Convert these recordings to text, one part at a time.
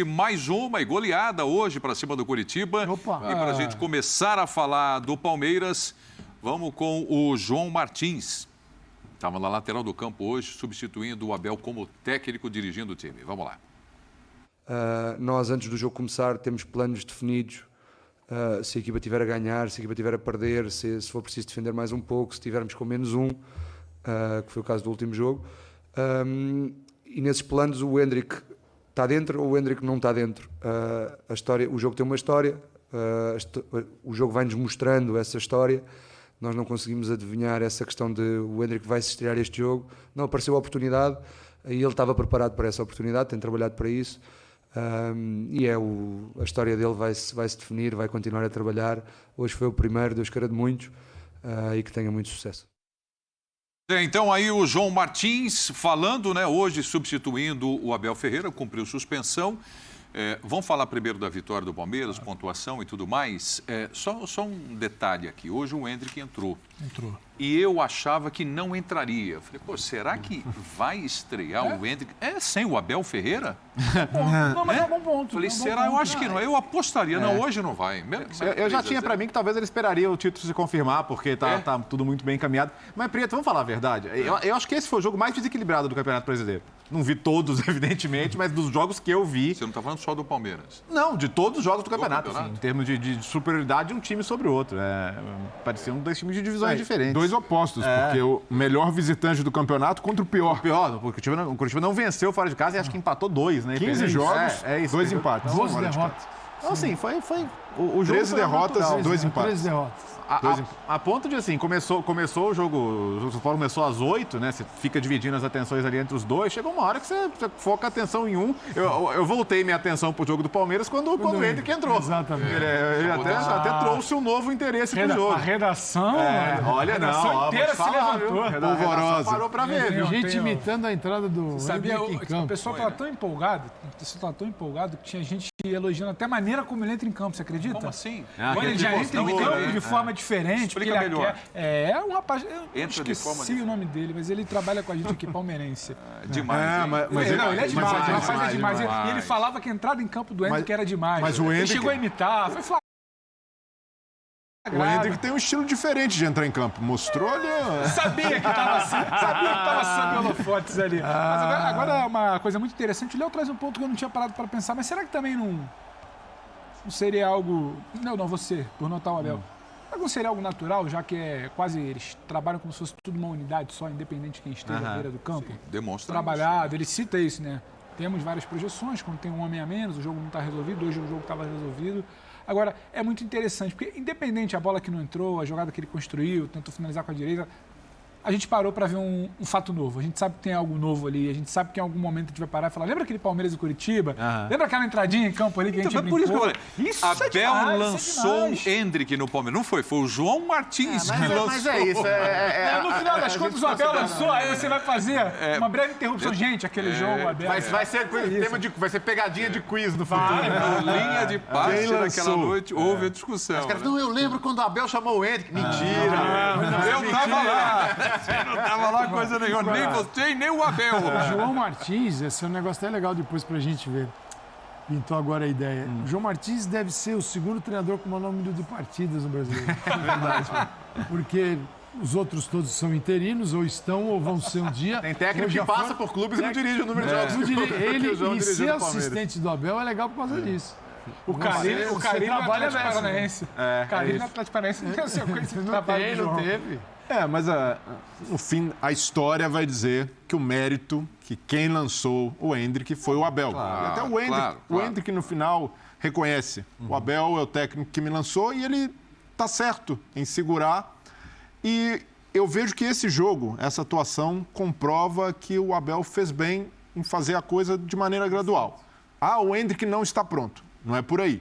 Mais uma e goleada hoje para cima do Coritiba. Opa. E para a gente começar a falar do Palmeiras, vamos com o João Martins. Estava na lateral do campo hoje, substituindo o Abel como técnico, dirigindo o time. Vamos lá. Nós, antes do jogo começar, temos planos definidos. Se a equipa tiver a ganhar, se a equipa tiver a perder, se for preciso defender mais um pouco, se tivermos com -1, que foi o caso do último jogo. E nesses planos o Endrick está dentro ou o Endrick não está dentro. O jogo tem uma história, o jogo vai-nos mostrando essa história. Nós não conseguimos adivinhar essa questão de o Endrick vai se estrear este jogo. Não apareceu a oportunidade e ele estava preparado para essa oportunidade, tem trabalhado para isso. A história dele vai-se definir, vai continuar a trabalhar. Hoje foi o primeiro, Deus queira de muitos, e que tenha muito sucesso. Então aí o João Martins falando, né, hoje substituindo o Abel Ferreira, cumpriu suspensão. Vamos falar primeiro da vitória do Palmeiras, pontuação e tudo mais. Só um detalhe aqui, hoje o Endrick entrou. E eu achava que não entraria. Falei, será que vai estrear o Endrick? Sem o Abel Ferreira? Não, mas é um bom ponto. Falei, será? Eu acho que não. Eu apostaria. Não, hoje não vai. Eu já tinha para mim que talvez ele esperaria o título se confirmar, porque tá tudo muito bem encaminhado. Mas, Prieto, vamos falar a verdade. Eu acho que esse foi o jogo mais desequilibrado do Campeonato Brasileiro. Não vi todos, evidentemente, mas dos jogos que eu vi... Você não está falando só do Palmeiras? Não, de todos os jogos do campeonato. Assim, em termos de superioridade de um time sobre o outro. Pareciam dois times de divisões diferentes. Dois opostos, porque o melhor visitante do campeonato contra o pior. Porque o Coritiba não venceu fora de casa e acho que empatou 2, né? 15 jogos, 2 empates. 12 derrotas. Então, assim, foi o jogo 13 derrotas e 2 empates. 13 derrotas. A ponto de, assim, começou o jogo, o São Paulo começou às 8, né? Você fica dividindo as atenções ali entre os dois. Chegou uma hora que você foca a atenção em um. Eu voltei minha atenção pro jogo do Palmeiras quando o Endrick entrou. Exatamente. Ele até trouxe um novo interesse pro jogo. A redação... Olha, não. Inteira se levantou. Polvorosa. Parou pra ver. Gente imitando a entrada do Sabia, Endrick em campo. o pessoal estava tão empolgado, que tinha gente elogiando até a maneira como ele entra em campo, você acredita? Como assim? Quando ele já entra em campo de forma diferente. Explica melhor. É um rapaz, eu Entra de forma esqueci o nome dele, mas ele trabalha com a gente aqui, palmeirense. Demais. Ele é demais, o rapaz é demais. E ele falava que a entrada em campo do Endrick era demais. Mas o Ele Endrick... chegou a imitar, foi flagrado. O Endrick tem um estilo diferente de entrar em campo. Mostrou ali... Sabia que estava sob holofotes ali. Mas agora é uma coisa muito interessante. O Léo traz um ponto que eu não tinha parado para pensar, mas será que também não seria algo... Não, você, por notar o Abel. Não seria algo natural, já que eles trabalham como se fosse tudo uma unidade só, independente de quem esteja à beira do campo? Sim, demonstra trabalhado, ele cita isso, né? Temos várias projeções, quando tem um homem a menos, o jogo não está resolvido, hoje o jogo estava resolvido. Agora, é muito interessante, porque independente a bola que não entrou, a jogada que ele construiu, tentou finalizar com a direita, a gente parou para ver um fato novo. A gente sabe que tem algo novo ali, a gente sabe que em algum momento a gente vai parar e falar, lembra aquele Palmeiras e Curitiba? Lembra aquela entradinha em campo ali que a gente brincou? Por isso que eu falei, Isso Abel demais, lançou o Endrick no Palmeiras. Não foi o João Martins que lançou. Mas é isso. No final das contas, o Abel lançou, aí você vai fazer uma breve interrupção. Gente, aquele jogo, Abel... Vai ser pegadinha de quiz no futuro. Linha de passe naquela noite, houve a discussão. Os caras, não, eu lembro quando o Abel chamou o Endrick. Mentira. Eu tava lá. Você não tava lá coisa nenhuma. Nem você, nem o Abel. João Martins, esse é um negócio até legal depois pra gente ver. Pintou agora a ideia. João Martins deve ser o segundo treinador com o maior número de partidas no Brasil. É verdade. Porque os outros todos são interinos, ou estão, ou vão ser um dia. Tem técnico que passa por clubes e não dirige o número de jogos. Ele ser assistente do Abel é legal por causa disso. O Carille no Atlético Paranaense. Carille no Atlético Paranaense não tem sequência de trabalho. Não teve. Mas no fim, a história vai dizer que o mérito, que quem lançou o Endrick foi o Abel. Claro, até o Endrick, no final, reconhece. O Abel é o técnico que me lançou e ele tá certo em segurar. E eu vejo que esse jogo, essa atuação, comprova que o Abel fez bem em fazer a coisa de maneira gradual. O Endrick não está pronto. Não é por aí.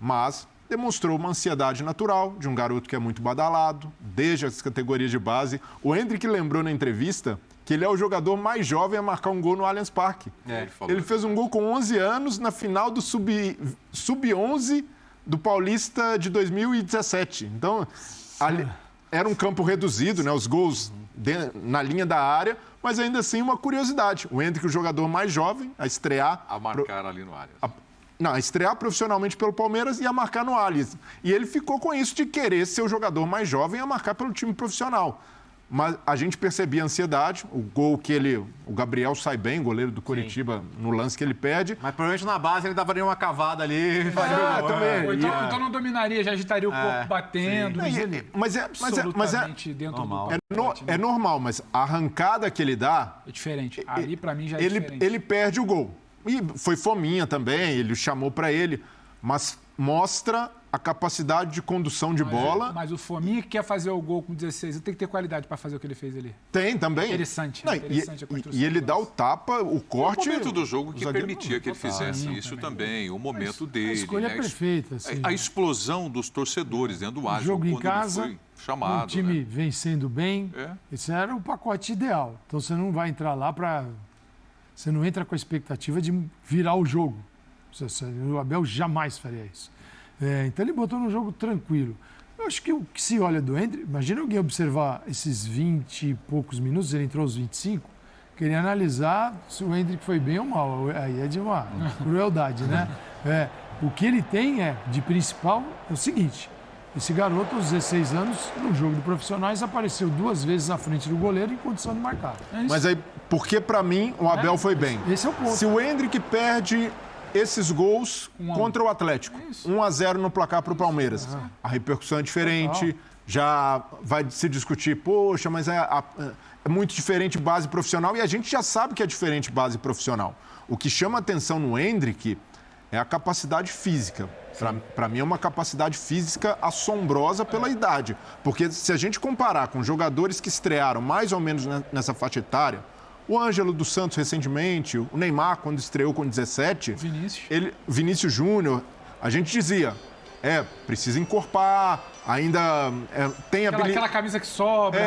Mas... demonstrou uma ansiedade natural de um garoto que é muito badalado, desde as categorias de base. O Endrick lembrou na entrevista que ele é o jogador mais jovem a marcar um gol no Allianz Parque. Ele fez um gol com 11 anos na final do Sub-11 do Paulista de 2017. Então, era um campo reduzido, né? Os gols na linha da área, mas ainda assim uma curiosidade. O Endrick, o jogador mais jovem, a estrear... A marcar ali no Allianz. A estrear profissionalmente pelo Palmeiras e a marcar no Allianz. E ele ficou com isso de querer ser o jogador mais jovem a marcar pelo time profissional. Mas a gente percebia a ansiedade, o gol que o Gabriel sai bem, goleiro do Coritiba, no lance que ele perde. Mas provavelmente na base ele daria uma cavada ali. Também. Ou então não dominaria, já agitaria o corpo batendo. Mas é normal, mas a arrancada que ele dá... É diferente. Ali, pra mim, já é diferente. Ele perde o gol. E foi fominha também, ele chamou para ele. Mas mostra a capacidade de condução de bola. Mas o fominha que quer fazer o gol com 16, ele tem que ter qualidade para fazer o que ele fez ali. Tem, também. Interessante. E ele dá o tapa, o corte... O momento do jogo que permitia que ele fizesse isso também. O momento dele. A escolha é perfeita. Assim, a explosão dos torcedores dentro do Allianz. Jogo em casa, chamado, o time vencendo bem. Esse era o pacote ideal. Então você não vai entrar lá para... Você não entra com a expectativa de virar o jogo. O Abel jamais faria isso. Então ele botou num jogo tranquilo. Eu acho que o que se olha do Endrick, imagina alguém observar esses 20 e poucos minutos, ele entrou aos 25, queria analisar se o Endrick foi bem ou mal. Aí é de uma crueldade, né? O que ele tem de principal é o seguinte: esse garoto, aos 16 anos, no jogo de profissionais, apareceu 2 vezes à frente do goleiro em condição de marcar. Mas aí, porque pra mim o Abel foi bem? Esse é o ponto. Se o Endrick perde esses gols contra o Atlético, 1-0 no placar para o Palmeiras, a repercussão é diferente, já vai se discutir, poxa, mas é muito diferente base profissional, e a gente já sabe que é diferente base profissional. O que chama atenção no Endrick é a capacidade física. Para mim é uma capacidade física assombrosa pela idade, porque se a gente comparar com jogadores que estrearam mais ou menos nessa faixa etária, o Ângelo dos Santos recentemente, o Neymar quando estreou com 17, Vinícius Júnior, a gente dizia, precisa encorpar, ainda tem habilidade. Aquela camisa que sobra.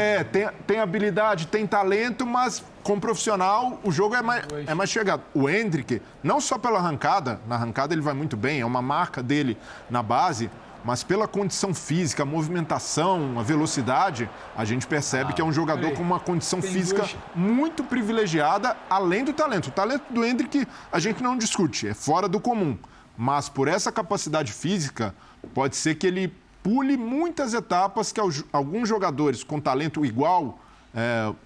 Tem habilidade, tem talento, mas com profissional o jogo é mais chegado. O Endrick, não só pela arrancada, na arrancada ele vai muito bem, é uma marca dele na base, mas pela condição física, a movimentação, a velocidade, a gente percebe que é um jogador com uma condição física muito privilegiada, além do talento. O talento do Endrick a gente não discute, é fora do comum. Mas por essa capacidade física, pode ser que ele pule muitas etapas que alguns jogadores com talento igual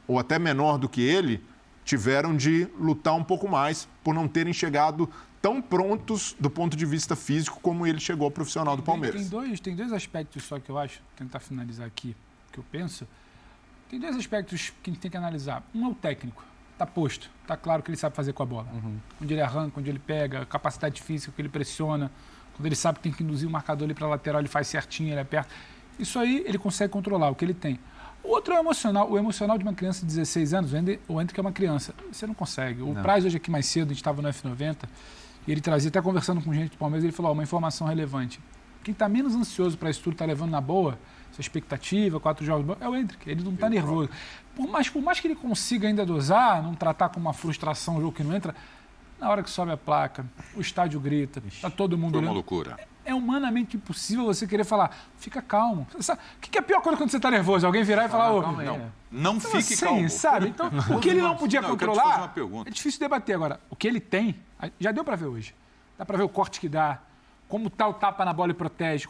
ou até menor do que ele tiveram de lutar um pouco mais por não terem chegado tão prontos do ponto de vista físico como ele chegou ao profissional do Palmeiras. Tem dois aspectos só que eu acho, tentar finalizar aqui, que eu penso. Tem 2 aspectos que a gente tem que analisar. Um é o técnico, está posto, está claro que ele sabe fazer com a bola. Onde ele arranca, onde ele pega, a capacidade física que ele pressiona, quando ele sabe que tem que induzir o marcador ali para a lateral, ele faz certinho, ele aperta. Isso aí ele consegue controlar, o que ele tem. O outro é o emocional de uma criança de 16 anos, o Endrick é uma criança, você não consegue. O Praz hoje aqui mais cedo, a gente estava no F90, e ele trazia, até conversando com gente do Palmeiras, ele falou, uma informação relevante. Quem está menos ansioso para isso tudo, está levando na boa, essa expectativa, 4 jogos, é o Endrick, ele não está nervoso. Por mais que ele consiga ainda dosar, não tratar como uma frustração o jogo que não entra, na hora que sobe a placa, o estádio grita, está todo mundo olhando. Foi uma loucura. É humanamente impossível você querer falar, fica calmo. O que é pior coisa quando você está nervoso? Alguém virar e falar, não fique calmo. Sabe? Então, o que ele não podia controlar, é difícil debater. Agora, o que ele tem, já deu para ver hoje. Dá para ver o corte que dá, como tá o tapa na bola e protege.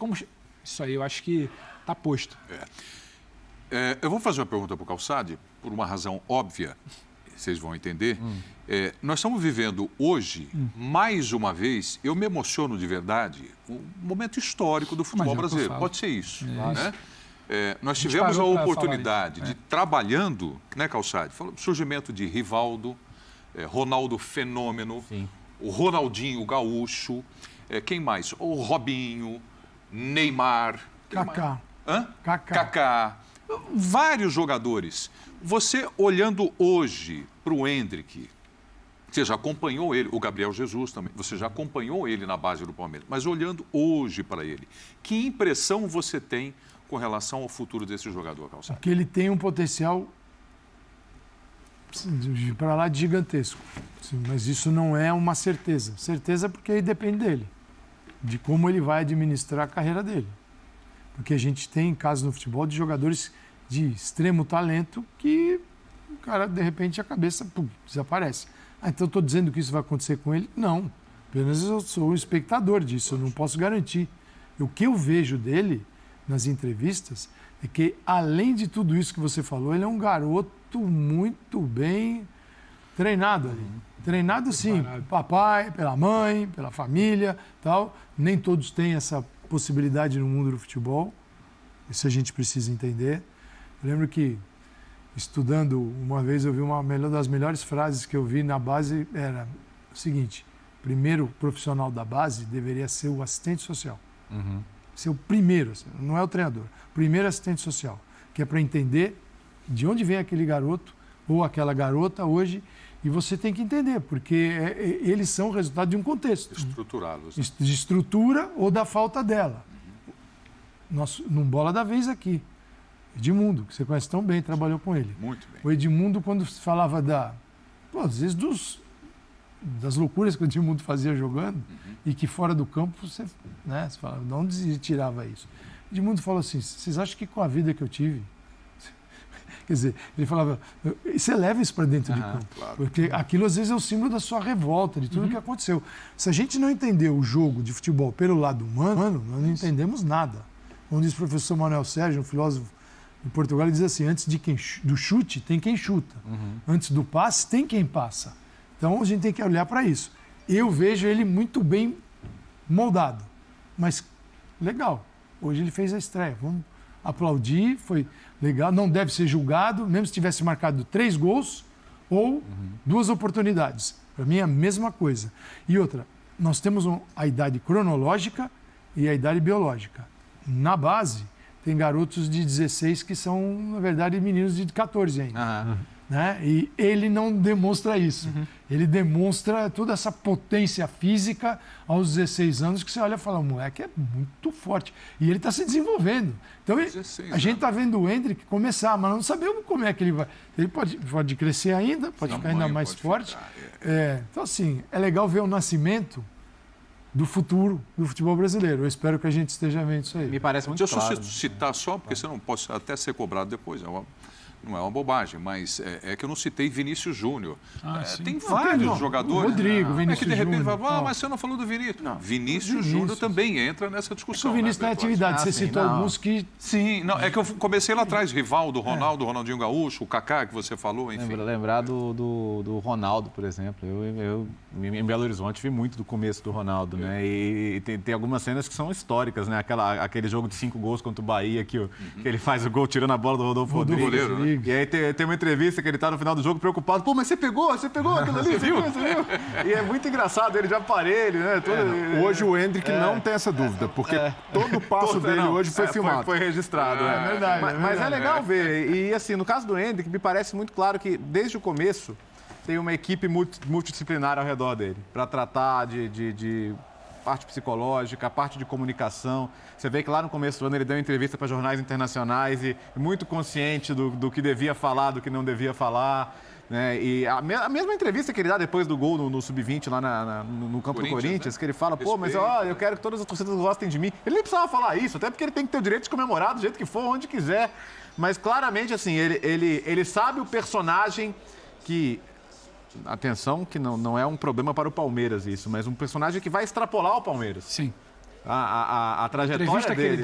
Isso aí, eu acho que está posto. Eu vou fazer uma pergunta para o Calçade, por uma razão óbvia, vocês vão entender. Nós estamos vivendo hoje, mais uma vez, eu me emociono de verdade, um momento histórico do futebol brasileiro. Pode ser isso. Né? Nós tivemos a oportunidade de, trabalhando, né, Calçade? Surgimento de Rivaldo, Ronaldo Fenômeno, o Ronaldinho Gaúcho, quem mais? O Robinho, Neymar, Kaká. Kaká. Vários jogadores. Você olhando hoje para o Endrick, você já acompanhou ele, o Gabriel Jesus também, você já acompanhou ele na base do Palmeiras, mas olhando hoje para ele, que impressão você tem com relação ao futuro desse jogador, Calçado? Que ele tem um potencial para lá gigantesco. Sim, mas isso não é uma certeza. Certeza porque depende dele, de como ele vai administrar a carreira dele. Porque a gente tem casos no futebol de jogadores de extremo talento que cara, de repente, a cabeça desaparece. Então, estou dizendo que isso vai acontecer com ele? Não. Apenas eu sou um espectador disso, eu não posso garantir. O que eu vejo dele nas entrevistas é que, além de tudo isso que você falou, ele é um garoto muito bem treinado ali. Treinado, sim, pelo papai, pela mãe, pela família, tal. Nem todos têm essa possibilidade no mundo do futebol. Isso a gente precisa entender. Eu lembro que, estudando, uma vez eu vi uma das melhores frases que eu vi na base, era o seguinte: primeiro profissional da base deveria ser o assistente social. Ser o primeiro, não é o treinador. Primeiro assistente social, que é para entender de onde vem aquele garoto ou aquela garota hoje, e você tem que entender, porque eles são o resultado de um contexto. Estruturá-los. De estrutura ou da falta dela. Num Bola da Vez aqui, Edmundo, que você conhece tão bem, trabalhou com ele. Muito bem. O Edmundo, quando falava às vezes das loucuras que o Edmundo fazia jogando, e que fora do campo você falava, de onde tirava isso? O Edmundo falou assim: vocês acham que com a vida que eu tive... Quer dizer, ele falava, você leva isso para dentro de campo. Claro. Porque aquilo às vezes é o símbolo da sua revolta, de tudo que aconteceu. Se a gente não entender o jogo de futebol pelo lado humano, nós não entendemos nada. Como diz o professor Manuel Sérgio, um filósofo em Portugal, ele diz assim: antes do chute, tem quem chuta. Antes do passe, tem quem passa. Então a gente tem que olhar para isso. Eu vejo ele muito bem moldado. Mas legal, hoje ele fez a estreia. Vamos aplaudir, foi legal. Não deve ser julgado, mesmo se tivesse marcado 3 gols ou 2 oportunidades. Para mim é a mesma coisa. E outra, nós temos a idade cronológica e a idade biológica. Na base, tem garotos de 16 que são, na verdade, meninos de 14 ainda. Né? E ele não demonstra isso. Ele demonstra toda essa potência física aos 16 anos, que você olha e fala, o moleque é muito forte. E ele está se desenvolvendo. Então, a gente está vendo o Endrick começar, mas não sabemos como é que ele vai. Ele pode crescer ainda, pode ficar ainda mais forte. Então, assim, é legal ver o nascimento do futuro do futebol brasileiro. Eu espero que a gente esteja vendo isso aí. Me parece muito Deixa claro. eu citar só, porque você não pode até ser cobrado depois. Não é uma bobagem, mas é que eu não citei Vinícius Júnior. Tem vários jogadores. Rodrigo, Vinícius que de repente Júnior. vai mas você não falou do Vinícius. Não, Vinícius Júnior também entra nessa discussão. O Vinícius tem atividade. Você citou alguns que... Sim, não, é que eu comecei lá atrás. Rivaldo, Ronaldo, Ronaldinho Gaúcho, o Kaká, que você falou, enfim. Lembrar do Ronaldo, por exemplo. Eu em Belo Horizonte vi muito do começo do Ronaldo, né? E tem algumas cenas que são históricas, né? Aquele jogo de 5 gols contra o Bahia, que ele faz o gol tirando a bola do Rodolfo Rodrigues. Goleiro, né? E aí tem uma entrevista que ele tá no final do jogo preocupado. Pô, mas você pegou aquilo ali, você viu? E é muito engraçado, ele de aparelho, né? Hoje o Endrick não tem essa dúvida, porque todo o passo dele hoje foi filmado. Foi registrado. É verdade. Mas é legal ver. E assim, no caso do Endrick, me parece muito claro que desde o começo tem uma equipe multidisciplinar ao redor dele, para tratar de parte psicológica, a parte de comunicação. Você vê que lá no começo do ano ele deu entrevista para jornais internacionais e muito consciente do que devia falar, do que não devia falar. Né? E a mesma entrevista que ele dá depois do gol no Sub-20 lá no campo do Corinthians, né? Que ele fala, pô, mas eu quero que todas as torcidas gostem de mim. Ele nem precisava falar isso, até porque ele tem que ter o direito de comemorar do jeito que for, onde quiser. Mas claramente, assim, ele sabe o personagem que... Atenção, que não é um problema para o Palmeiras isso, mas um personagem que vai extrapolar o Palmeiras. Sim. A trajetória dele,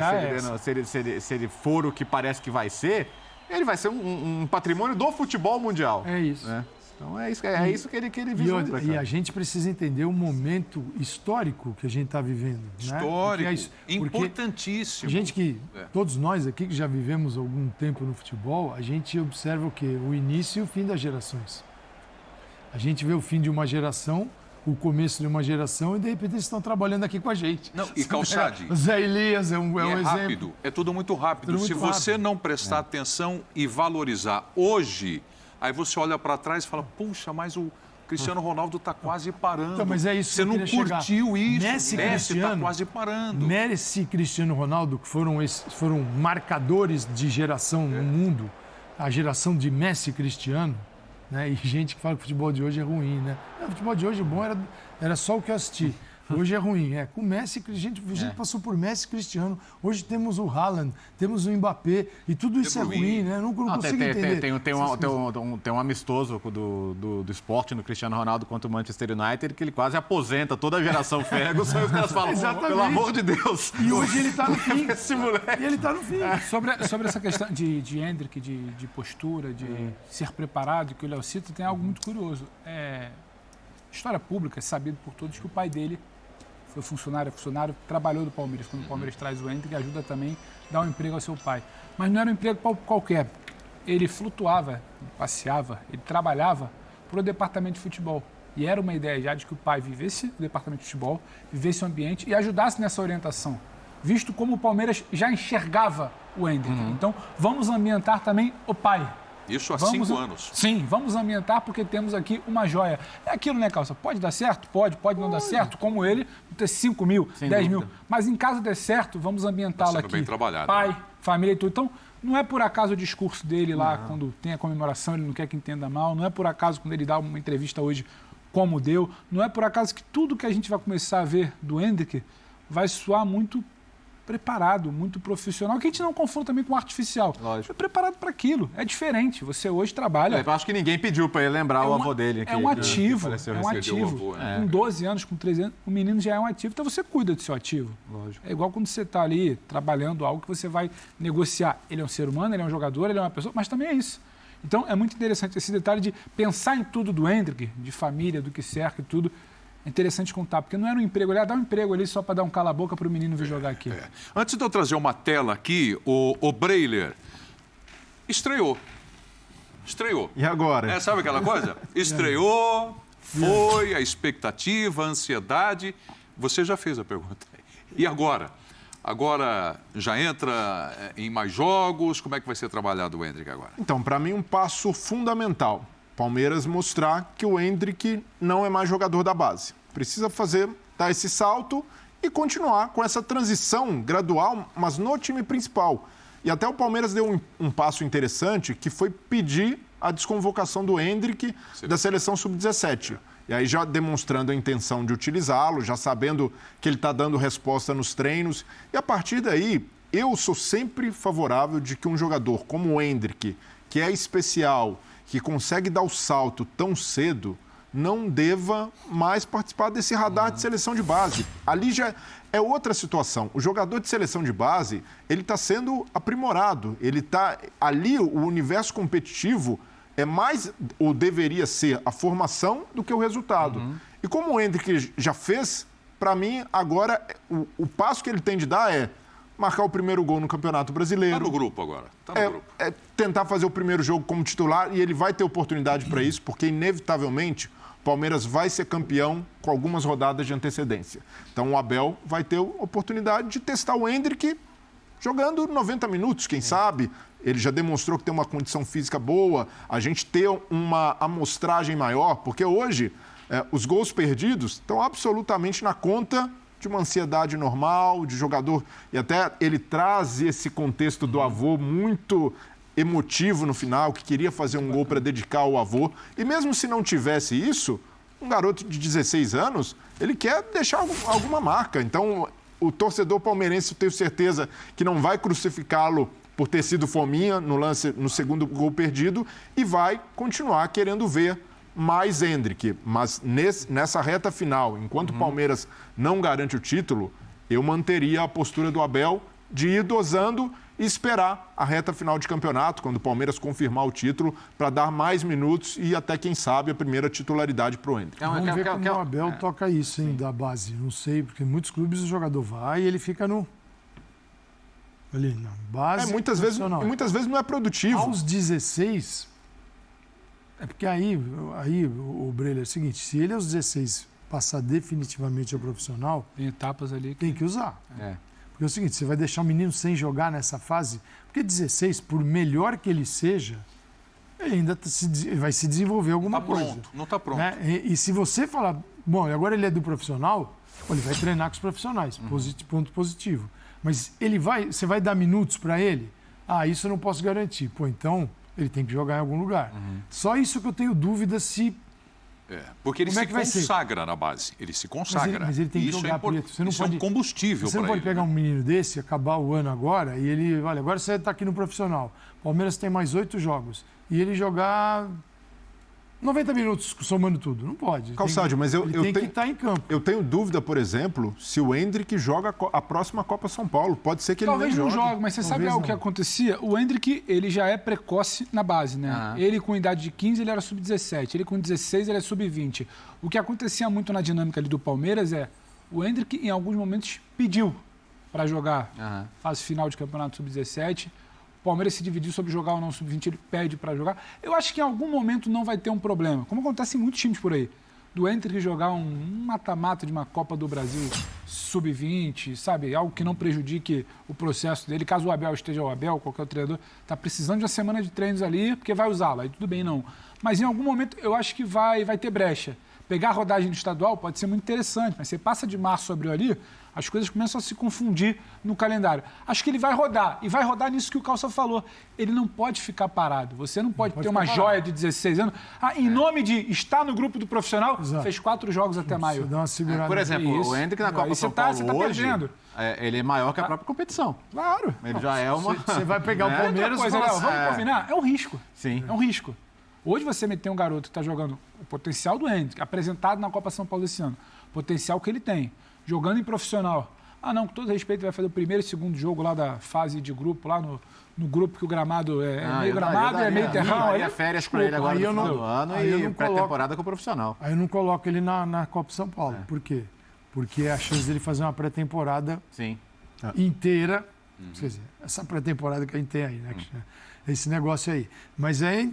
se ele for o que parece que vai ser, ele vai ser um patrimônio do futebol mundial. É isso. Né? Então é isso que ele vislumbra. E a gente precisa entender o momento histórico que a gente está vivendo. Histórico, importantíssimo. A gente todos nós aqui que já vivemos algum tempo no futebol, a gente observa o quê? O início e o fim das gerações. A gente vê o fim de uma geração, o começo de uma geração e, de repente, eles estão trabalhando aqui com a gente. Não, e Calçade. O Zé Elias é um exemplo. Rápido, é tudo muito rápido. Se você não prestar atenção e valorizar hoje, aí você olha para trás e fala, puxa, mas o Cristiano Ronaldo está quase parando. Então, mas é isso você não curtiu isso. Messi está quase parando. Messi e Cristiano Ronaldo, que foram marcadores de geração no mundo, a geração de Messi e Cristiano, né? E gente que fala que o futebol de hoje é ruim, né? O futebol de hoje bom era só o que eu assisti. Hoje é ruim. Com o Messi, a gente passou por Messi e Cristiano. Hoje temos o Haaland, temos o Mbappé. E tudo isso é ruim, né? Não consigo entender. Tem um amistoso do esporte no Cristiano Ronaldo contra o Manchester United que ele quase aposenta toda a geração Ferguson. E os caras falam, pelo amor de Deus. E hoje ele tá no fim. Esse moleque. E ele tá no fim. Sobre essa questão de Endrick, de postura, de ser preparado, que o Léo cita, tem algo muito curioso. História pública, é sabido por todos que o pai dele foi funcionário, trabalhou do Palmeiras. Quando o Palmeiras traz o Endrick, ajuda também a dar um emprego ao seu pai. Mas não era um emprego qualquer. Ele flutuava, passeava, ele trabalhava para o departamento de futebol. E era uma ideia já de que o pai vivesse o departamento de futebol, vivesse o ambiente e ajudasse nessa orientação, visto como o Palmeiras já enxergava o Endrick. Então, vamos ambientar também o pai. Isso há 5 anos. Sim, vamos ambientar porque temos aqui uma joia. É aquilo, né, Calça? Pode dar certo? Pode não dar certo, como ele, ter 5 mil, 10 mil. Mas em caso der certo, vamos ambientá-lo aqui. Bem trabalhado, pai, né? família e tudo. Então, não é por acaso o discurso dele lá, quando tem a comemoração, ele não quer que entenda mal. Não é por acaso quando ele dá uma entrevista hoje como deu. Não é por acaso que tudo que a gente vai começar a ver do Endrick vai soar muito preparado, muito profissional, que a gente não confunda também com o artificial. Lógico. É preparado para aquilo. É diferente. Você hoje trabalha... Eu acho que ninguém pediu para ele lembrar o avô dele. É um ativo. Com 12 anos, com 13 anos, o menino já é um ativo. Então você cuida do seu ativo. Lógico. É igual quando você está ali trabalhando algo que você vai negociar. Ele é um ser humano, ele é um jogador, ele é uma pessoa, mas também é isso. Então é muito interessante esse detalhe de pensar em tudo do Endrick, de família, do que cerca e tudo. É interessante contar, porque não era um emprego, dá um emprego ali só para dar um cala-boca para o menino vir jogar aqui. Antes de eu trazer uma tela aqui, o Breiler estreou. E agora? Sabe aquela coisa? Estreou, foi a expectativa, a ansiedade. Você já fez a pergunta. E agora? Agora já entra em mais jogos? Como é que vai ser trabalhado o Endrick agora? Então, para mim, um passo fundamental. Palmeiras mostrar que o Endrick não é mais jogador da base. Precisa dar esse salto e continuar com essa transição gradual, mas no time principal. E até o Palmeiras deu um passo interessante, que foi pedir a desconvocação do Endrick da seleção sub-17. E aí já demonstrando a intenção de utilizá-lo, já sabendo que ele está dando resposta nos treinos. E a partir daí, eu sou sempre favorável de que um jogador como o Endrick, que é especial, que consegue dar o salto tão cedo, não deva mais participar desse radar de seleção de base. Ali já é outra situação. O jogador de seleção de base, ele está sendo aprimorado. Ali, o universo competitivo é mais, ou deveria ser, a formação do que o resultado. E como o Endrick já fez, para mim, agora, o passo que ele tem de dar é marcar o primeiro gol no Campeonato Brasileiro. Está no grupo agora. É tentar fazer o primeiro jogo como titular, e ele vai ter oportunidade para isso, porque, inevitavelmente, o Palmeiras vai ser campeão com algumas rodadas de antecedência. Então, o Abel vai ter oportunidade de testar o Endrick jogando 90 minutos, quem sabe. Ele já demonstrou que tem uma condição física boa, a gente ter uma amostragem maior, porque hoje os gols perdidos estão absolutamente na conta de uma ansiedade normal, de jogador, e até ele traz esse contexto do avô muito emotivo no final, que queria fazer um gol para dedicar ao avô. E mesmo se não tivesse isso, um garoto de 16 anos, ele quer deixar alguma marca. Então, o torcedor palmeirense, eu tenho certeza que não vai crucificá-lo por ter sido fominha no segundo gol perdido, e vai continuar querendo ver mais Endrick. Mas nessa reta final, enquanto o Palmeiras não garante o título, eu manteria a postura do Abel de ir dosando e esperar a reta final de campeonato, quando o Palmeiras confirmar o título, para dar mais minutos e até, quem sabe, a primeira titularidade para o Endrick. Vamos ver como o Abel toca isso, hein, da base. Não sei, porque muitos clubes o jogador vai e ele fica ali na base. Muitas vezes não é produtivo. Aos 16... É porque aí o Breiler é o seguinte, se ele aos 16 passar definitivamente ao profissional... Tem etapas ali tem que usar. Porque é o seguinte, você vai deixar o menino sem jogar nessa fase, porque 16, por melhor que ele seja, ele ainda vai se desenvolver alguma coisa. Não está pronto. Né? E se você falar, bom, agora ele é do profissional, ele vai treinar com os profissionais, ponto positivo. Mas você vai dar minutos para ele? Isso eu não posso garantir. Então... ele tem que jogar em algum lugar. Só isso que eu tenho dúvida se Porque ele Como é se que vai ser? consagra na base. Ele se consagra. Mas ele tem que Isso jogar, Prieto. Você não isso pode, é um combustível Você não para pode ele. pegar um menino desse, acabar o ano agora, e ele... Olha, agora você está aqui no profissional. Palmeiras tem mais 8 jogos. E ele jogar 90 minutos somando tudo. Não pode. Calçadio, mas eu tem que tenho... estar em campo. Eu tenho dúvida, por exemplo, se o Endrick joga a próxima Copa São Paulo. Pode ser que ele Talvez nem não jogue. jogue, mas você sabe Talvez algo não. que acontecia? O Endrick, ele já é precoce na base, né? Ele com idade de 15, ele era sub-17. Ele com 16, ele é sub-20. O que acontecia muito na dinâmica ali do Palmeiras é o Endrick, em alguns momentos, pediu para jogar fase final de campeonato sub-17. O Palmeiras se dividiu sobre jogar ou não sub-20, ele pede para jogar. Eu acho que em algum momento não vai ter um problema, como acontece em muitos times por aí. Do Endrick jogar um mata-mata de uma Copa do Brasil sub-20, sabe? Algo que não prejudique o processo dele. Caso o Abel esteja, o Abel, qualquer outro treinador, está precisando de uma semana de treinos ali, porque vai usá-la. Aí tudo bem, não. Mas em algum momento eu acho que vai ter brecha. Pegar a rodagem do estadual pode ser muito interessante, mas você passa de março a abril ali, as coisas começam a se confundir no calendário. Acho que ele vai rodar, e vai rodar nisso que o Calça falou. Ele não pode ficar parado. Você não pode ter uma joia de 16 anos. Em nome de estar no grupo do profissional, fez 4 jogos até maio. Dá uma segurada. Por exemplo, Isso. o Endrick na Copa Aí São você tá Paulo hoje, perdendo. ele é maior que a própria competição. Claro. Ele já é uma... Você vai pegar o Palmeiras e Outra coisa, falar Léo, assim, vamos combinar? É um risco. Sim. É um risco. Hoje você meter um garoto que está jogando o potencial do Endrick, apresentado na Copa São Paulo esse ano, potencial que ele tem, jogando em profissional. Não, com todo respeito, vai fazer o primeiro e segundo jogo lá da fase de grupo, lá no grupo que o gramado é meio gramado, é meio terrão. Aí férias para ele agora aí no eu final não- do ano aí eu e não pré-temporada com o profissional. Aí eu não coloco ele na Copa São Paulo. Por quê? Porque é a chance dele fazer uma pré-temporada Sim. inteira. Quer dizer, essa pré-temporada que a gente tem aí, né? Esse negócio aí. Mas é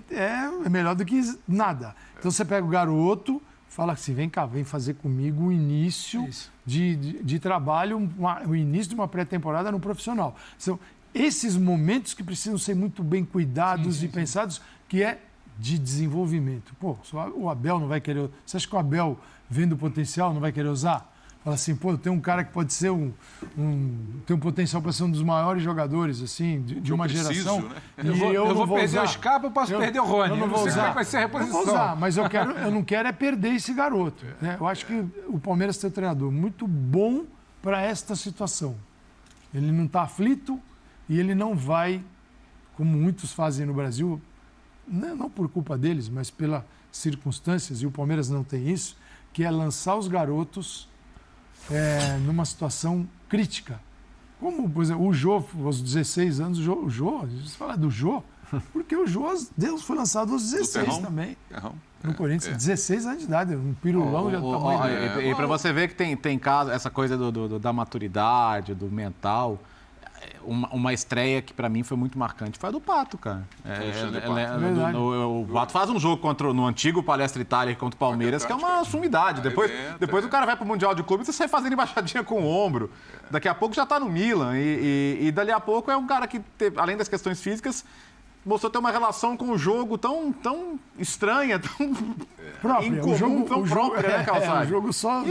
melhor do que nada. Então você pega o garoto, fala assim, vem cá, vem fazer comigo o início de trabalho, o início de uma pré-temporada no profissional. São esses momentos que precisam ser muito bem cuidados e pensados, que é de desenvolvimento. Pô, só o Abel não vai querer... Você acha que o Abel, vendo o potencial, não vai querer usar? Fala assim, pô, tem um cara que pode ser tem um potencial para ser um dos maiores jogadores, assim, de uma geração. Né? Eu vou perder o Scarpa, eu posso perder o Rony. Eu não vou sei usar. como é que vai ser a reposição. Eu vou usar, mas eu não quero é perder esse garoto. Né? Eu acho que o Palmeiras tem um treinador muito bom para esta situação. Ele não está aflito e ele não vai, como muitos fazem no Brasil, não por culpa deles, mas pelas circunstâncias, e o Palmeiras não tem isso, que é lançar os garotos numa situação crítica. Como, por exemplo, o Jô, aos 16 anos, o Jô, você fala do Jô, porque o Jô, Deus foi lançado aos 16 também. No Corinthians, 16 anos de idade, um pirulão já tamanho. E para você ver que tem caso, essa coisa da maturidade, do mental, uma estreia que para mim foi muito marcante foi a do Pato, cara. O Pato faz um jogo no antigo Palestra Itália contra o Palmeiras, que é uma sumidade. Depois o cara vai pro Mundial de Clubes e você sai fazendo embaixadinha com o ombro. Daqui a pouco já tá no Milan. E dali a pouco é um cara que, além das questões físicas, mostrou ter uma relação com o jogo tão estranha, tão incomum, tão própria, né, Calçado? O jogo só...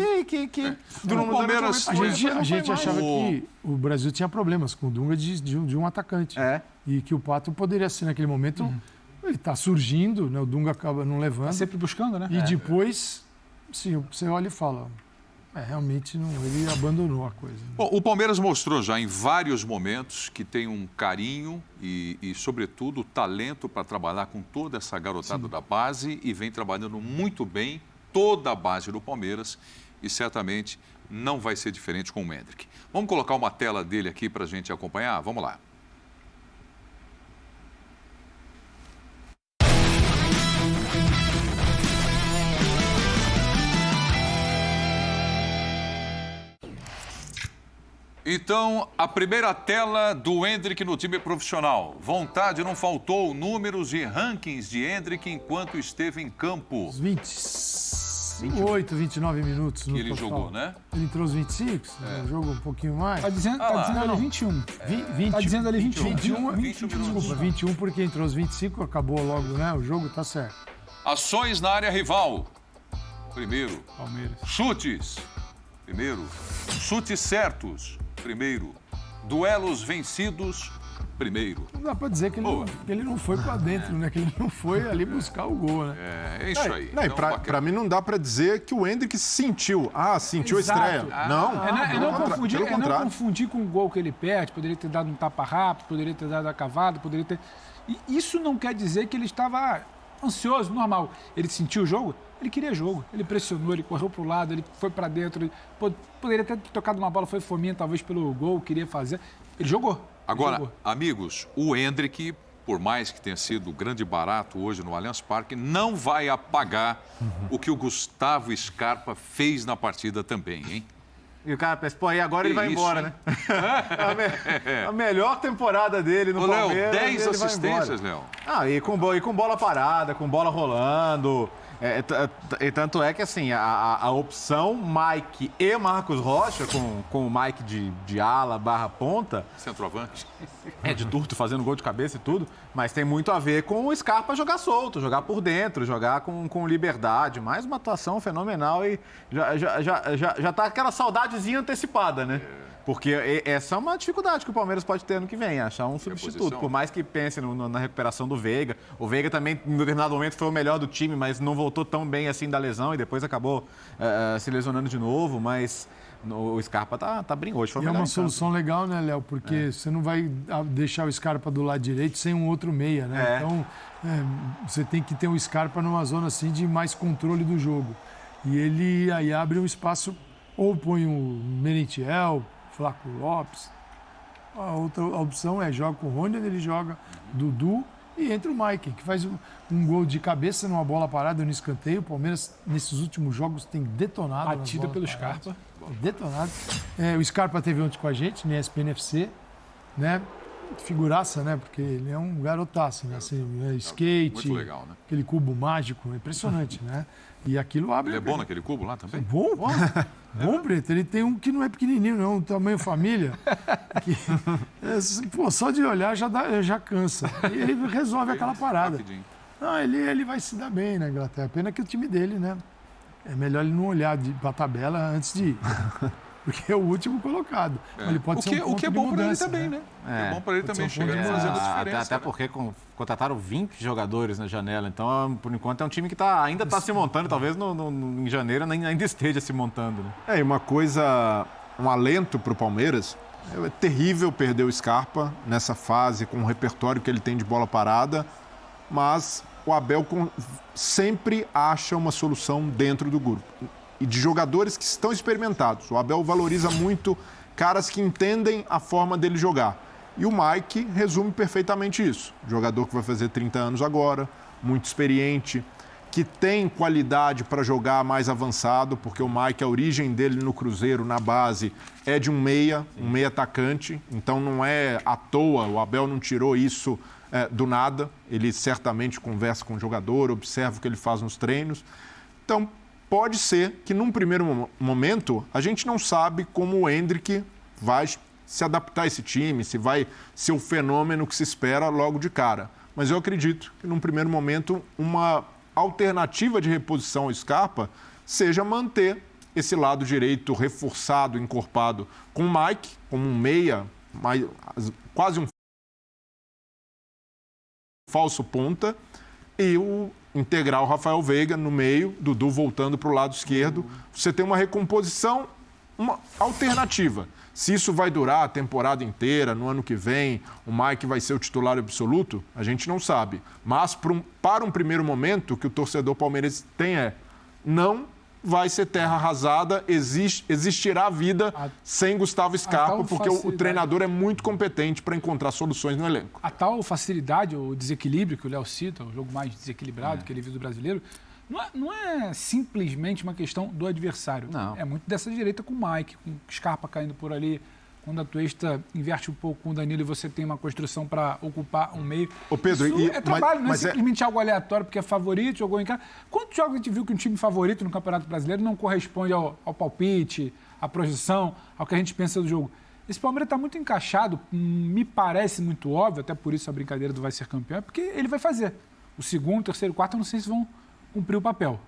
Do Palmeiras, a gente achava que o Brasil tinha problemas com o Dunga de um atacante. E que o Pato poderia ser, naquele momento, ele está surgindo, né? O Dunga acaba não levando. Tá sempre buscando, né? E depois, sim, você olha e fala... realmente ele abandonou a coisa. Bom, o Palmeiras mostrou já em vários momentos que tem um carinho e sobretudo, talento para trabalhar com toda essa garotada da base e vem trabalhando muito bem toda a base do Palmeiras e certamente não vai ser diferente com o Endrick. Vamos colocar uma tela dele aqui para a gente acompanhar? Vamos lá. Então, a primeira tela do Endrick no time profissional. Vontade não faltou, números e rankings de Endrick enquanto esteve em campo. Os 28, 29 minutos no Que ele total. jogou, né? Ele entrou os 25, um jogo um pouquinho mais. Tá dizendo ali 21. Tá dizendo ali 21. 21 Desculpa, 21 porque entrou os 25, acabou logo, né? O jogo tá certo. Ações na área rival. Primeiro. Palmeiras. Chutes. Primeiro. Chutes certos. Primeiro. Duelos vencidos. primeiro. Não dá pra dizer que ele não foi pra dentro, né? Que ele não foi ali buscar o gol, né? É isso aí. Não, Então, pra mim não dá pra dizer que o Hendrick sentiu. Sentiu Exato. a estreia. Não confundir com o gol que ele perde. Poderia ter dado um tapa rápido, poderia ter dado a cavada, poderia ter... E isso não quer dizer que ele estava ansioso, normal. Ele sentiu o jogo? Ele queria jogo. Ele pressionou, ele correu pro lado, ele foi pra dentro. Ele poderia ter tocado uma bola, foi fominha, talvez pelo gol, queria fazer. Ele jogou. Agora, amigos, o Hendrick, por mais que tenha sido grande barato hoje no Allianz Parque, não vai apagar o que o Gustavo Scarpa fez na partida também, hein? E o cara pensa, pô, aí agora ele vai isso, embora, hein? né? A melhor temporada dele no Palmeiras. Léo, 10 ele vai assistências, embora. Léo. E com bola parada, com bola rolando. E tanto é que, assim, a opção Mike e Marcos Rocha, com o Mike de ala / ponta... Centroavante. De turto, fazendo gol de cabeça e tudo, mas tem muito a ver com o Scarpa jogar solto, jogar por dentro, jogar com liberdade. Mais uma atuação fenomenal e já tá aquela saudadezinha antecipada, né? Porque essa é uma dificuldade que o Palmeiras pode ter ano que vem, achar um substituto. Por mais que pense na recuperação do Veiga. O Veiga também, em determinado momento, foi o melhor do time, mas não voltou tão bem assim da lesão e depois acabou se lesionando de novo. Mas o Scarpa tá brincando hoje. E é uma solução legal, né, Léo? Porque você não vai deixar o Scarpa do lado direito sem um outro meia, né? Então, você tem que ter o Scarpa numa zona assim de mais controle do jogo. E ele aí abre um espaço, ou põe o Merentiel, Flaco Lopes. A outra opção joga com o Rony, ele joga Dudu e entra o Mike, que faz um gol de cabeça numa bola parada no escanteio. O Palmeiras, nesses últimos jogos, tem detonado. Batida pelo Scarpa. Detonado. O Scarpa teve ontem com a gente, na ESPN FC, né? Figuraça, né? Porque ele é um garotaço, né? Assim, skate, muito legal, né? Aquele cubo mágico, é impressionante, né? E aquilo abre... Ele é bom naquele cubo lá também? Bom? Bom, Preto. Ele tem um que não é pequenininho, não, um tamanho família. Só de olhar já cansa. E ele resolve aquela parada. Não, ele vai se dar bem na Inglaterra. Pena que o time dele, né? É melhor ele não olhar pra tabela antes de ir. Porque é o último colocado. Ele pode ser um o que é bom para ele também, né? É bom para ele também chegar e fazer a diferença. Até porque contrataram 20 jogadores na janela. Então, por enquanto, é um time que ainda está se montando. Talvez em janeiro ainda esteja se montando. Né? E uma coisa, um alento para o Palmeiras. É terrível perder o Scarpa nessa fase, com o repertório que ele tem de bola parada. Mas o Abel sempre acha uma solução dentro do grupo. E de jogadores que estão experimentados. O Abel valoriza muito caras que entendem a forma dele jogar. E o Mike resume perfeitamente isso. Jogador que vai fazer 30 anos agora, muito experiente, que tem qualidade para jogar mais avançado, porque o Mike, a origem dele no Cruzeiro, na base, é de um meia atacante. Então não é à toa, o Abel não tirou isso do nada. Ele certamente conversa com o jogador, observa o que ele faz nos treinos. Então, pode ser que, num primeiro momento, a gente não sabe como o Hendrick vai se adaptar a esse time, se vai ser o fenômeno que se espera logo de cara. Mas eu acredito que, num primeiro momento, uma alternativa de reposição ao Scarpa seja manter esse lado direito reforçado, encorpado com o Mike, como um meia, quase um falso ponta, e integrar o Rafael Veiga no meio, Dudu voltando para o lado esquerdo. Você tem uma recomposição, uma alternativa. Se isso vai durar a temporada inteira, no ano que vem, o Mike vai ser o titular absoluto, a gente não sabe. Mas para um primeiro momento, o que o torcedor palmeirense tem não vai ser terra arrasada, existirá vida sem Gustavo Scarpa, porque o treinador é muito competente para encontrar soluções no elenco. A tal facilidade, o desequilíbrio que o Léo cita, o jogo mais desequilibrado que ele viu do brasileiro, não é simplesmente uma questão do adversário. Não. É muito dessa direita com o Mike, com o Scarpa caindo por ali. Quando a Tuesta inverte um pouco com o Danilo e você tem uma construção para ocupar um meio. Ô Pedro, isso é trabalho, não é simplesmente algo aleatório porque é favorito, jogou em casa. Quantos jogos a gente viu que um time favorito no Campeonato Brasileiro não corresponde ao palpite, à projeção, ao que a gente pensa do jogo? Esse Palmeiras está muito encaixado, me parece muito óbvio, até por isso a brincadeira do vai ser campeão, é porque ele vai fazer. O segundo, terceiro, quarto, eu não sei se vão cumprir o papel.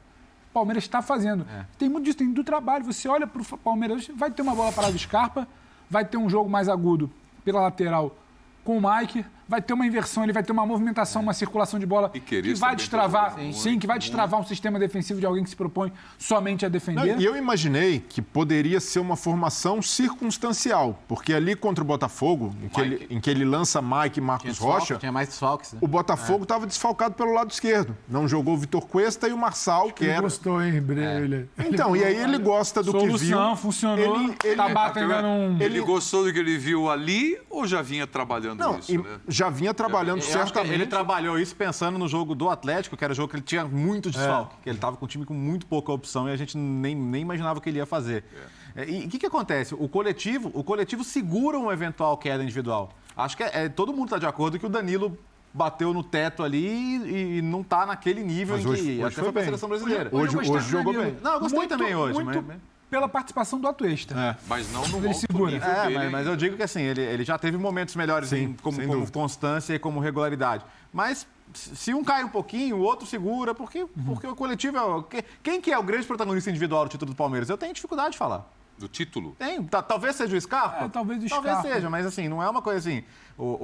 O Palmeiras está fazendo. Tem muito disso, tem do trabalho. Você olha para o Palmeiras, vai ter uma bola parada do Scarpa, vai ter um jogo mais agudo pela lateral com o Mike, vai ter uma inversão, ele vai ter uma movimentação, uma circulação de bola que vai destravar, que vai destravar um sistema defensivo de alguém que se propõe somente a defender. E eu imaginei que poderia ser uma formação circunstancial, porque ali contra o Botafogo, em que ele lança Mike e Marcos Rocha, tinha mais desfalques, né? O Botafogo estava desfalcado pelo lado esquerdo. Não jogou o Vitor Cuesta e o Marçal, que Ele era... gostou, hein, Brele? Então, e aí ele gosta do que viu. Solução, funcionou, tá batendo um... Ele gostou do que ele viu ali ou já vinha trabalhando isso, né? Já vinha trabalhando certamente. Ele trabalhou isso pensando no jogo do Atlético, que era o jogo que ele tinha muito desfalque, que ele estava com um time com muito pouca opção e a gente nem imaginava o que ele ia fazer. E o que acontece? O coletivo segura uma eventual queda individual. Acho que todo mundo está de acordo que o Danilo bateu no teto ali e não está naquele nível hoje até foi para a seleção brasileira. Hoje jogou bem. Não, eu gostei também hoje. Pela participação do Atuesta. Mas não no Ele segura. Mas eu digo que assim, ele já teve momentos melhores como constância e como regularidade. Mas se um cai um pouquinho, o outro segura, porque o coletivo é... Quem que é o grande protagonista individual do título do Palmeiras? Eu tenho dificuldade de falar. Do título? Tem. Talvez seja o Scarpa. Talvez o Scarpa. Talvez seja, mas assim, não é uma coisa assim,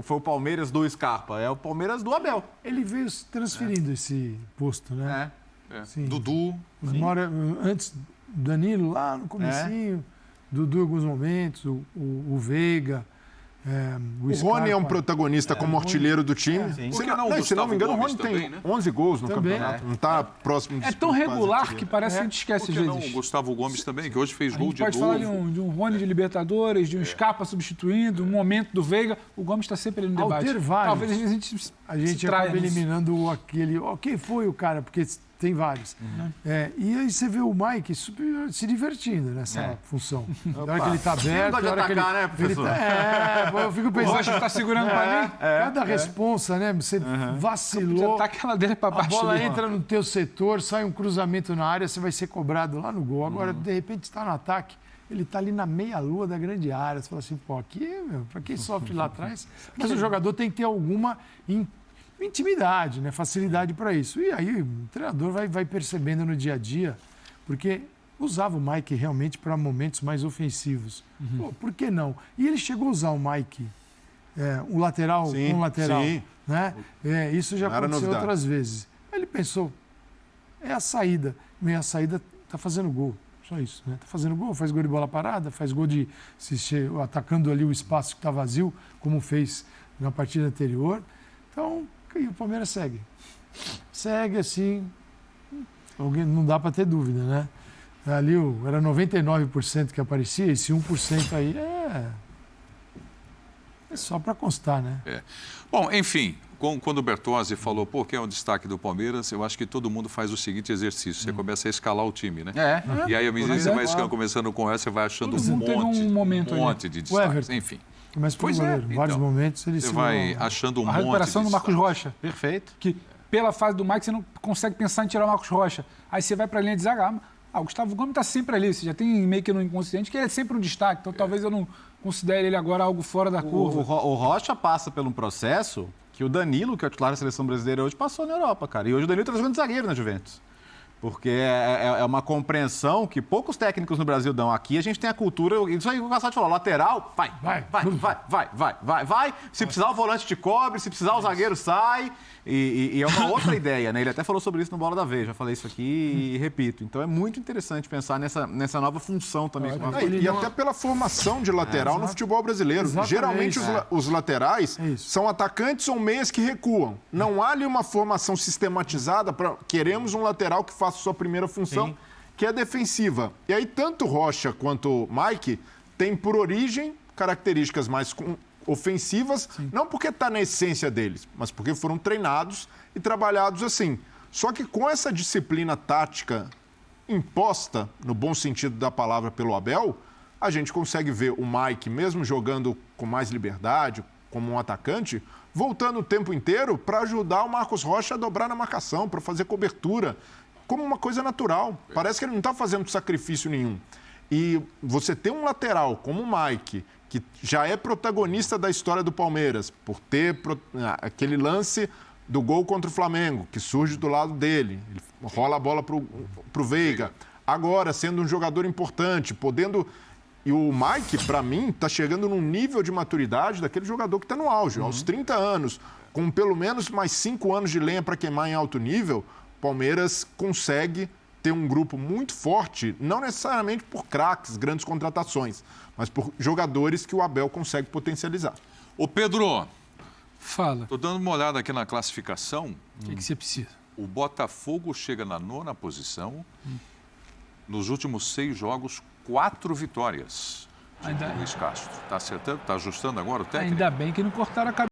foi o Palmeiras do Scarpa, é o Palmeiras do Abel. Ele veio transferindo esse posto, né? Sim. Dudu. Antes, Danilo lá no comecinho, Dudu em alguns momentos, o Veiga, o Rony é um protagonista como artilheiro do time. Se não me engano, o Rony tem 11 gols no campeonato. Não está próximo de... É tão regular que parece que a gente esquece às vezes. Não, o Gustavo Gomes também, que hoje fez gol de novo. Pode falar de um Rony de Libertadores, de um Scarpa substituindo, um momento do Veiga. O Gomes está sempre ali no debate. Ao ter vários, talvez a gente acaba eliminando aquele... Quem foi o cara? Porque tem vários. E aí você vê o Mike se divertindo nessa função. Na hora que ele está aberto... Não pode atacar, né, professor? Eu fico pensando... O Rocha está segurando para mim? Cada responsa, né? Você vacilou, aquela dele para baixo, a bola entra no teu setor, sai um cruzamento na área, você vai ser cobrado lá no gol. Agora, de repente, está no ataque, ele está ali na meia-lua da grande área. Você fala assim, aqui, para quem sofre lá atrás... Mas o jogador tem que ter alguma intimidade, né? Facilidade para isso. E aí o treinador vai percebendo no dia a dia, porque usava o Mike realmente para momentos mais ofensivos. Por que não? E ele chegou a usar o Mike, um lateral com um lateral. Sim. Né? Isso já aconteceu outras vezes. Ele pensou, é a saída. E a saída está fazendo gol. Só isso. Está fazendo gol, faz gol de bola parada, faz gol de atacando ali o espaço que está vazio, como fez na partida anterior. Então, e o Palmeiras segue. Segue assim, não dá para ter dúvida, né? Ali era 99% que aparecia, esse 1% aí é só para constar, né? Bom, enfim, quando o Bertozzi falou, quem é o destaque do Palmeiras, eu acho que todo mundo faz o seguinte exercício, você começa a escalar o time, né? E aí, à medida que você vai começando com essa, você vai achando um monte de destaques, enfim. Mas em vários momentos ele você vai achando um monte de... A recuperação do Marcos Rocha. Perfeito. Que pela fase do Mike você não consegue pensar em tirar o Marcos Rocha. Aí você vai para a linha de zaga. O Gustavo Gomes está sempre ali. Você já tem meio que no inconsciente que ele é sempre um destaque. Então talvez eu não considere ele agora algo fora da curva. O Rocha passa por um processo que o Danilo, que é o titular da seleção brasileira hoje, passou na Europa, cara. E hoje o Danilo está jogando zagueiro na Juventus. Porque é uma compreensão que poucos técnicos no Brasil dão. Aqui a gente tem a cultura, isso aí que o Cassati falou, lateral, vai. Se precisar o volante te cobre, se precisar o zagueiro sai. E é uma outra ideia, né? Ele até falou sobre isso no Bola da Vez, já falei isso aqui e repito. Então é muito interessante pensar nessa nova função também. E até pela formação de lateral no futebol brasileiro. Exatamente. Geralmente os laterais são atacantes ou meias que recuam. Não há ali uma formação sistematizada para queremos um lateral que faça sua primeira função, que é defensiva. E aí tanto Rocha quanto Mike têm por origem características mais ofensivas, não porque está na essência deles, mas porque foram treinados e trabalhados assim. Só que com essa disciplina tática imposta, no bom sentido da palavra, pelo Abel, a gente consegue ver o Mike, mesmo jogando com mais liberdade, como um atacante, voltando o tempo inteiro para ajudar o Marcos Rocha a dobrar na marcação, para fazer cobertura, como uma coisa natural. Parece que ele não está fazendo sacrifício nenhum. E você ter um lateral como o Mike, que já é protagonista da história do Palmeiras, por ter aquele lance do gol contra o Flamengo, que surge do lado dele, ele rola a bola pro Veiga. Agora, sendo um jogador importante, podendo E o Mike, para mim, está chegando num nível de maturidade daquele jogador que está no auge. Aos 30 anos, com pelo menos mais 5 anos de lenha para queimar em alto nível, o Palmeiras consegue ter um grupo muito forte, não necessariamente por craques, grandes contratações, mas por jogadores que o Abel consegue potencializar. Ô Pedro, Fala. estou dando uma olhada aqui na classificação. O que você precisa? O Botafogo chega na 9ª posição. Nos últimos 6 jogos, 4 vitórias. Ainda- Luiz Castro. Está acertando? Está ajustando agora o técnico? Ainda bem que não cortaram a cabeça.